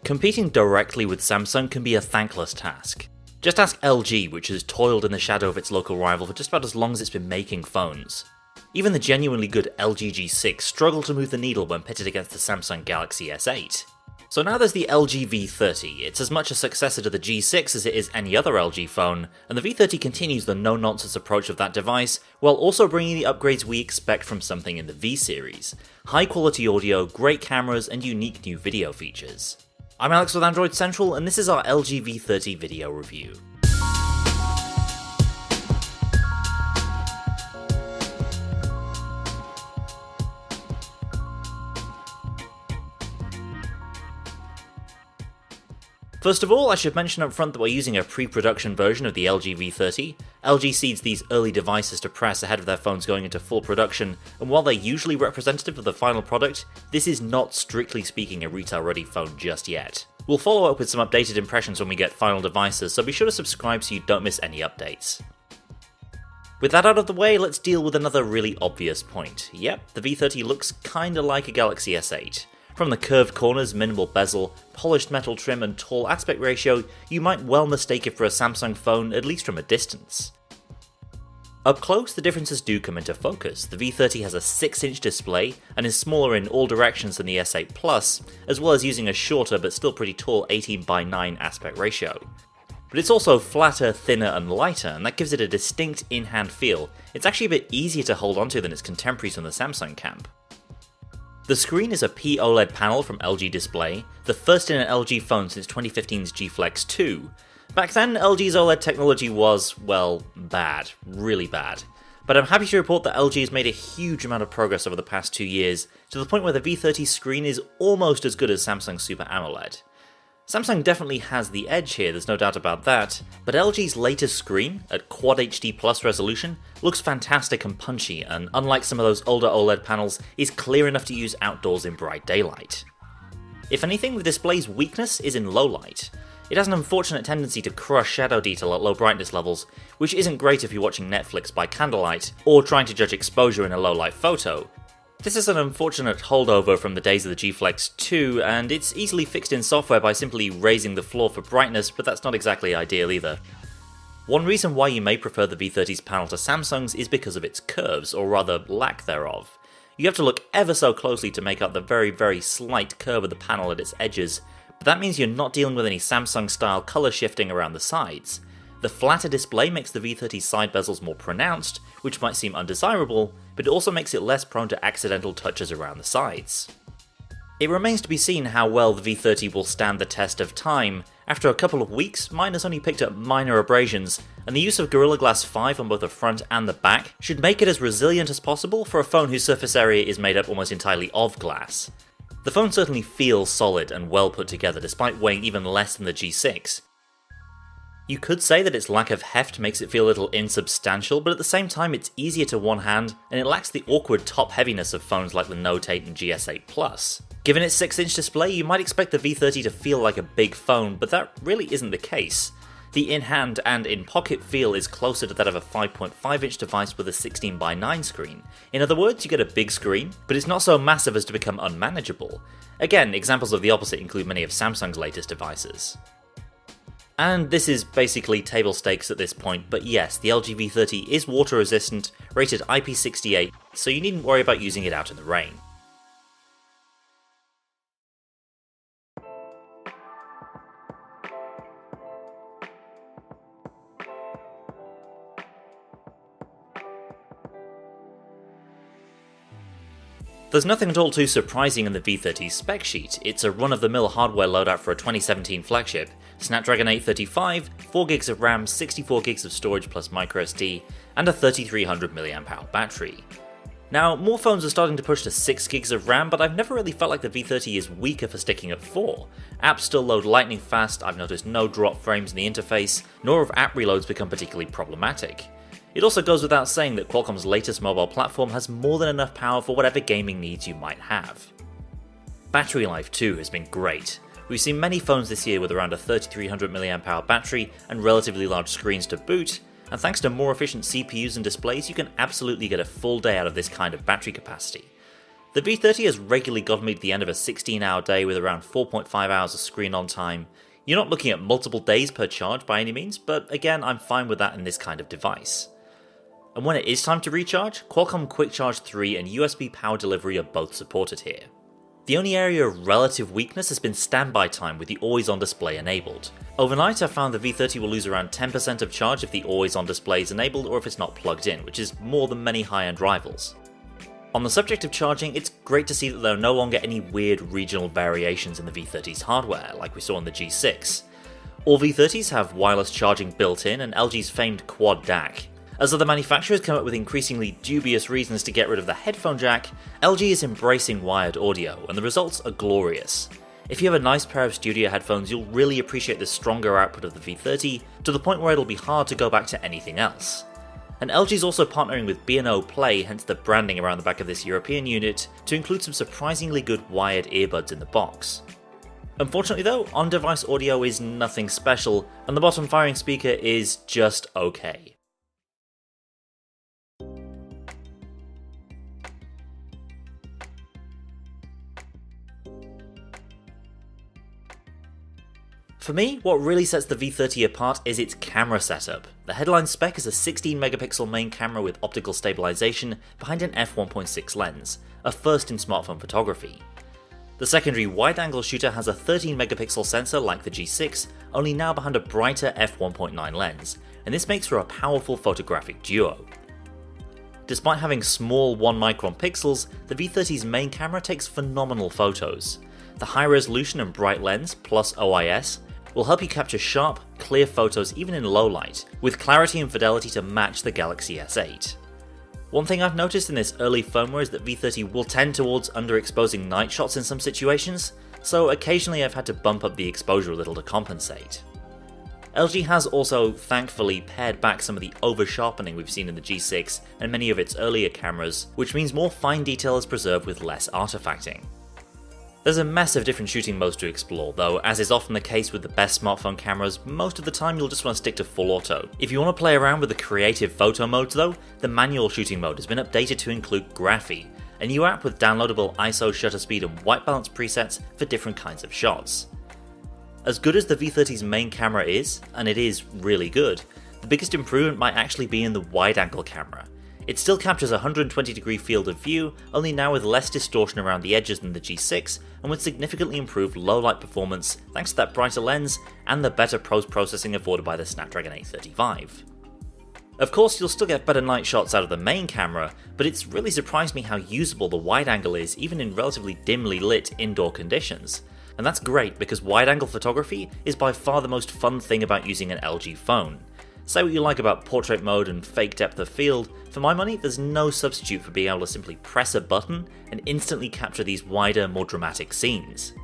Competing directly with Samsung can be a thankless task. Just ask LG, which has toiled in the shadow of its local rival for just about as long as it's been making phones. Even the genuinely good LG G6 struggled to move the needle when pitted against the Samsung Galaxy S8. So now there's the LG V30. It's as much a successor to the G6 as it is any other LG phone, and the V30 continues the no-nonsense approach of that device, while also bringing the upgrades we expect from something in the V series. High-quality audio, great cameras, and unique new video features. I'm Alex with Android Central, and this is our LG V30 video review. First of all, I should mention up front that we're using a pre-production version of the LG V30. LG seeds these early devices to press ahead of their phones going into full production, and while they're usually representative of the final product, this is not strictly speaking a retail-ready phone just yet. We'll follow up with some updated impressions when we get final devices, so be sure to subscribe so you don't miss any updates. With that out of the way, let's deal with another really obvious point. Yep, the V30 looks kinda like a Galaxy S8. From the curved corners, minimal bezel, polished metal trim and tall aspect ratio, you might well mistake it for a Samsung phone, at least from a distance. Up close, the differences do come into focus. The V30 has a 6-inch display and is smaller in all directions than the S8 Plus, as well as using a shorter but still pretty tall 18:9 aspect ratio. But it's also flatter, thinner and lighter, and that gives it a distinct in-hand feel. It's actually a bit easier to hold onto than its contemporaries on the Samsung camp. The screen is a OLED panel from LG Display, the first in an LG phone since 2015's G Flex 2. Back then, LG's OLED technology was, well, bad. Really bad. But I'm happy to report that LG has made a huge amount of progress over the past 2 years, to the point where the V30 screen is almost as good as Samsung's Super AMOLED. Samsung definitely has the edge here, there's no doubt about that, but LG's latest screen, at Quad HD Plus resolution, looks fantastic and punchy, and unlike some of those older OLED panels, is clear enough to use outdoors in bright daylight. If anything, the display's weakness is in low light. It has an unfortunate tendency to crush shadow detail at low brightness levels, which isn't great if you're watching Netflix by candlelight, or trying to judge exposure in a low light photo. This is an unfortunate holdover from the days of the G Flex 2, and it's easily fixed in software by simply raising the floor for brightness, but that's not exactly ideal either. One reason why you may prefer the V30's panel to Samsung's is because of its curves, or rather lack thereof. You have to look ever so closely to make out the very slight curve of the panel at its edges, but that means you're not dealing with any Samsung style colour shifting around the sides. The flatter display makes the V30's side bezels more pronounced, which might seem undesirable, but it also makes it less prone to accidental touches around the sides. It remains to be seen how well the V30 will stand the test of time. After a couple of weeks, mine has only picked up minor abrasions, and the use of Gorilla Glass 5 on both the front and the back should make it as resilient as possible for a phone whose surface area is made up almost entirely of glass. The phone certainly feels solid and well put together despite weighing even less than the G6. You could say that its lack of heft makes it feel a little insubstantial, but at the same time it's easier to one hand, and it lacks the awkward top heaviness of phones like the Note 8 and GS8 Plus. Given its 6-inch display, you might expect the V30 to feel like a big phone, but that really isn't the case. The in-hand and in-pocket feel is closer to that of a 5.5-inch device with a 16:9 screen. In other words, you get a big screen, but it's not so massive as to become unmanageable. Again, examples of the opposite include many of Samsung's latest devices. And this is basically table stakes at this point, but yes, the LG V30 is water resistant, rated IP68, so you needn't worry about using it out in the rain. There's nothing at all too surprising in the V30's spec sheet. It's a run-of-the-mill hardware loadout for a 2017 flagship, Snapdragon 835, 4GB of RAM, 64GB of storage plus microSD, and a 3300 mAh battery. Now, more phones are starting to push to 6GB of RAM, but I've never really felt like the V30 is weaker for sticking at 4. Apps still load lightning fast, I've noticed no drop frames in the interface, nor have app reloads become particularly problematic. It also goes without saying that Qualcomm's latest mobile platform has more than enough power for whatever gaming needs you might have. Battery life too has been great. We've seen many phones this year with around a 3300 mAh battery and relatively large screens to boot, and thanks to more efficient CPUs and displays you can absolutely get a full day out of this kind of battery capacity. The V30 has regularly gotten me to the end of a 16-hour day with around 4.5 hours of screen on time. You're not looking at multiple days per charge by any means, but again, I'm fine with that in this kind of device. And when it is time to recharge, Qualcomm Quick Charge 3 and USB power delivery are both supported here. The only area of relative weakness has been standby time with the always-on display enabled. Overnight, I found the V30 will lose around 10% of charge if the always-on display is enabled or if it's not plugged in, which is more than many high-end rivals. On the subject of charging, it's great to see that there are no longer any weird regional variations in the V30's hardware, like we saw in the G6. All V30s have wireless charging built in and LG's famed quad DAC. As other manufacturers come up with increasingly dubious reasons to get rid of the headphone jack, LG is embracing wired audio, and the results are glorious. If you have a nice pair of studio headphones, you'll really appreciate the stronger output of the V30, to the point where it'll be hard to go back to anything else. And LG's also partnering with B&O Play, hence the branding around the back of this European unit, to include some surprisingly good wired earbuds in the box. Unfortunately though, on-device audio is nothing special, and the bottom firing speaker is just okay. For me, what really sets the V30 apart is its camera setup. The headline spec is a 16 megapixel main camera with optical stabilization behind an f1.6 lens, a first in smartphone photography. The secondary wide-angle shooter has a 13 megapixel sensor like the G6, only now behind a brighter f1.9 lens, and this makes for a powerful photographic duo. Despite having small 1 micron pixels, the V30's main camera takes phenomenal photos. The high resolution and bright lens plus OIS will help you capture sharp, clear photos even in low light, with clarity and fidelity to match the Galaxy S8. One thing I've noticed in this early firmware is that V30 will tend towards underexposing night shots in some situations, so occasionally I've had to bump up the exposure a little to compensate. LG has also, thankfully, pared back some of the over-sharpening we've seen in the G6 and many of its earlier cameras, which means more fine detail is preserved with less artifacting. There's a mess of different shooting modes to explore, though as is often the case with the best smartphone cameras, most of the time you'll just want to stick to full auto. If you want to play around with the creative photo modes though, the manual shooting mode has been updated to include Graphy, a new app with downloadable ISO, shutter speed and white balance presets for different kinds of shots. As good as the V30's main camera is, and it is really good, the biggest improvement might actually be in the wide-angle camera. It still captures a 120-degree field of view, only now with less distortion around the edges than the G6, and with significantly improved low-light performance thanks to that brighter lens and the better post-processing afforded by the Snapdragon 835. Of course, you'll still get better night shots out of the main camera, but it's really surprised me how usable the wide-angle is even in relatively dimly lit indoor conditions. And that's great because wide-angle photography is by far the most fun thing about using an LG phone. Say what you like about portrait mode and fake depth of field, for my money there's no substitute for being able to simply press a button and instantly capture these wider, more dramatic scenes.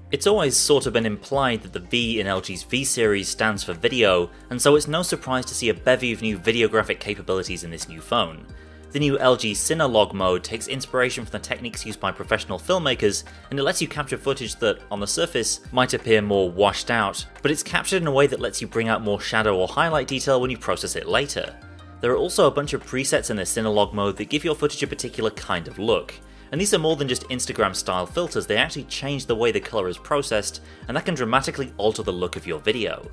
It's always sort of been implied that the V in LG's V series stands for video, and so it's no surprise to see a bevy of new videographic capabilities in this new phone. The new LG CineLog mode takes inspiration from the techniques used by professional filmmakers, and it lets you capture footage that, on the surface, might appear more washed out, but it's captured in a way that lets you bring out more shadow or highlight detail when you process it later. There are also a bunch of presets in the CineLog mode that give your footage a particular kind of look, and these are more than just Instagram style filters, they actually change the way the colour is processed, and that can dramatically alter the look of your video.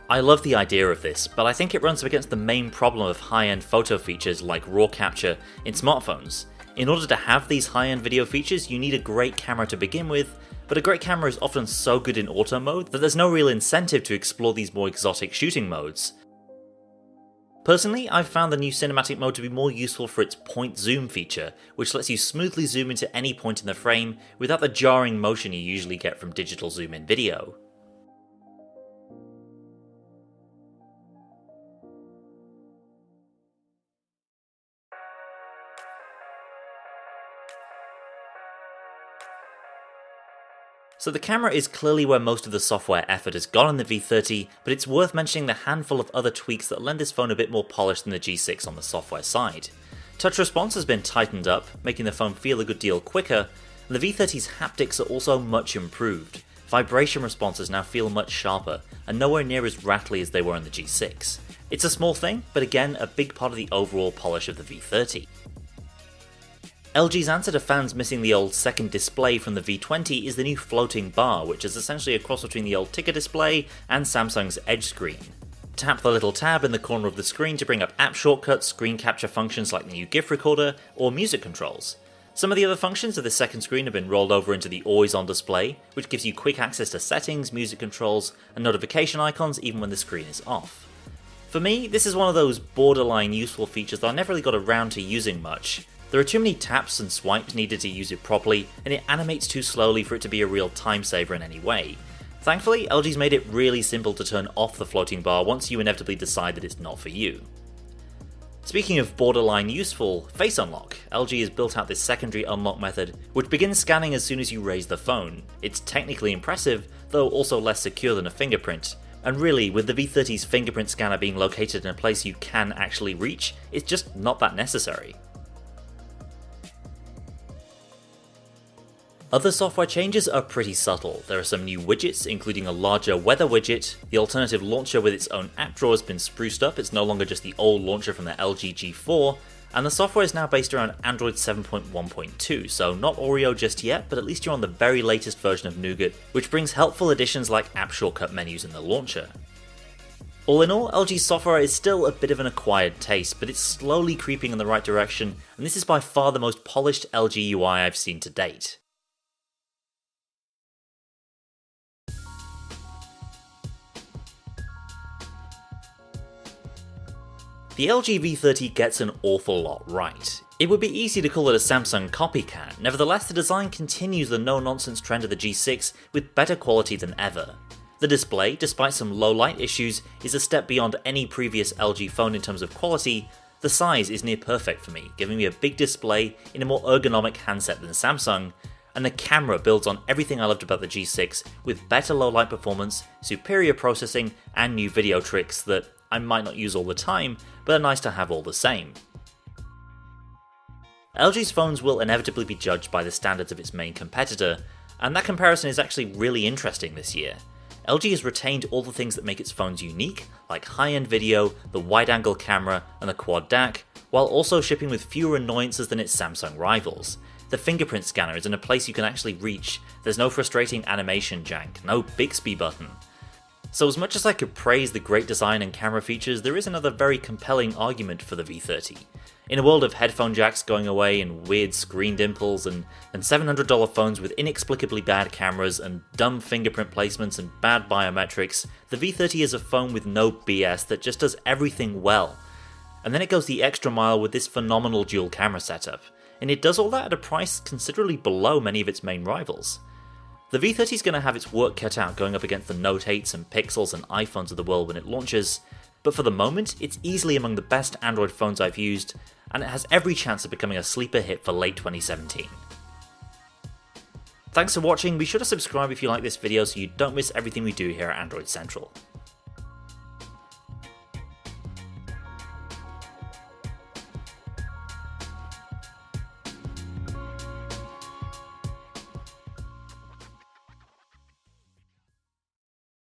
I love the idea of this, but I think it runs up against the main problem of high-end photo features like RAW capture in smartphones. In order to have these high-end video features, you need a great camera to begin with, but a great camera is often so good in auto mode that there's no real incentive to explore these more exotic shooting modes. Personally, I've found the new cinematic mode to be more useful for its point zoom feature, which lets you smoothly zoom into any point in the frame without the jarring motion you usually get from digital zoom in video. So the camera is clearly where most of the software effort has gone in the V30, but it's worth mentioning the handful of other tweaks that lend this phone a bit more polished than the G6 on the software side. Touch response has been tightened up, making the phone feel a good deal quicker, and the V30's haptics are also much improved. Vibration responses now feel much sharper, and nowhere near as rattly as they were in the G6. It's a small thing, but again, a big part of the overall polish of the V30. LG's answer to fans missing the old second display from the V20 is the new floating bar, which is essentially a cross between the old ticker display and Samsung's Edge screen. Tap the little tab in the corner of the screen to bring up app shortcuts, screen capture functions like the new GIF recorder, or music controls. Some of the other functions of this second screen have been rolled over into the always on display, which gives you quick access to settings, music controls, and notification icons even when the screen is off. For me, this is one of those borderline useful features that I never really got around to using much. There are too many taps and swipes needed to use it properly, and it animates too slowly for it to be a real time saver in any way. Thankfully, LG's made it really simple to turn off the floating bar once you inevitably decide that it's not for you. Speaking of borderline useful, Face Unlock. LG has built out this secondary unlock method, which begins scanning as soon as you raise the phone. It's technically impressive, though also less secure than a fingerprint. And really, with the V30's fingerprint scanner being located in a place you can actually reach, it's just not that necessary. Other software changes are pretty subtle. There are some new widgets, including a larger weather widget. The alternative launcher with its own app drawer has been spruced up, it's no longer just the old launcher from the LG G4, and the software is now based around Android 7.1.2, so not Oreo just yet, but at least you're on the very latest version of Nougat, which brings helpful additions like app shortcut menus in the launcher. All in all, LG's software is still a bit of an acquired taste, but it's slowly creeping in the right direction, and this is by far the most polished LG UI I've seen to date. The LG V30 gets an awful lot right. It would be easy to call it a Samsung copycat, nevertheless the design continues the no-nonsense trend of the G6 with better quality than ever. The display, despite some low light issues, is a step beyond any previous LG phone in terms of quality. The size is near perfect for me, giving me a big display in a more ergonomic handset than Samsung, and the camera builds on everything I loved about the G6 with better low light performance, superior processing, and new video tricks that I might not use all the time, but are nice to have all the same. LG's phones will inevitably be judged by the standards of its main competitor, and that comparison is actually really interesting this year. LG has retained all the things that make its phones unique, like high-end video, the wide-angle camera, and the quad DAC, while also shipping with fewer annoyances than its Samsung rivals. The fingerprint scanner is in a place you can actually reach, there's no frustrating animation jank, no Bixby button. So as much as I could praise the great design and camera features, there is another very compelling argument for the V30. In a world of headphone jacks going away and weird screen dimples and $700 phones with inexplicably bad cameras and dumb fingerprint placements and bad biometrics, the V30 is a phone with no BS that just does everything well. And then it goes the extra mile with this phenomenal dual camera setup, and it does all that at a price considerably below many of its main rivals. The V30 is going to have its work cut out going up against the Note 8s and Pixels and iPhones of the world when it launches, but for the moment, it's easily among the best Android phones I've used, and it has every chance of becoming a sleeper hit for late 2017. Thanks for watching, be sure to subscribe if you like this video so you don't miss everything we do here at Android Central.